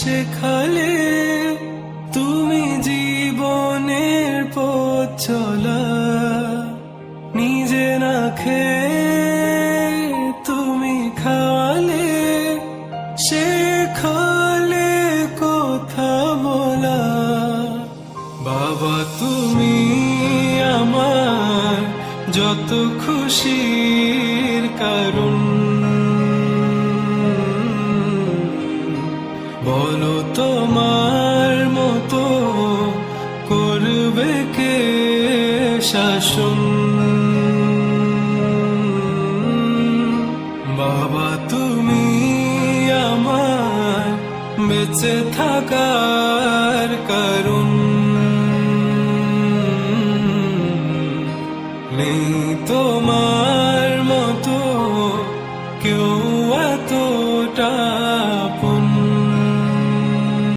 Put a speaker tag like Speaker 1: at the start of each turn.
Speaker 1: শেখালে তুমি জীবনের পথ চলা, নিজে না খেয়ে তুমি খাওয়ালে, শেখালে কথা বলা। বাবা তুমি আমার যত খুশির কারণ, বলো তোমার মতো করবে কে শাসন। বাবা তুমি আমার বেঁচে থাকার কারণ, নেই তোমার মতো কেউ এতটা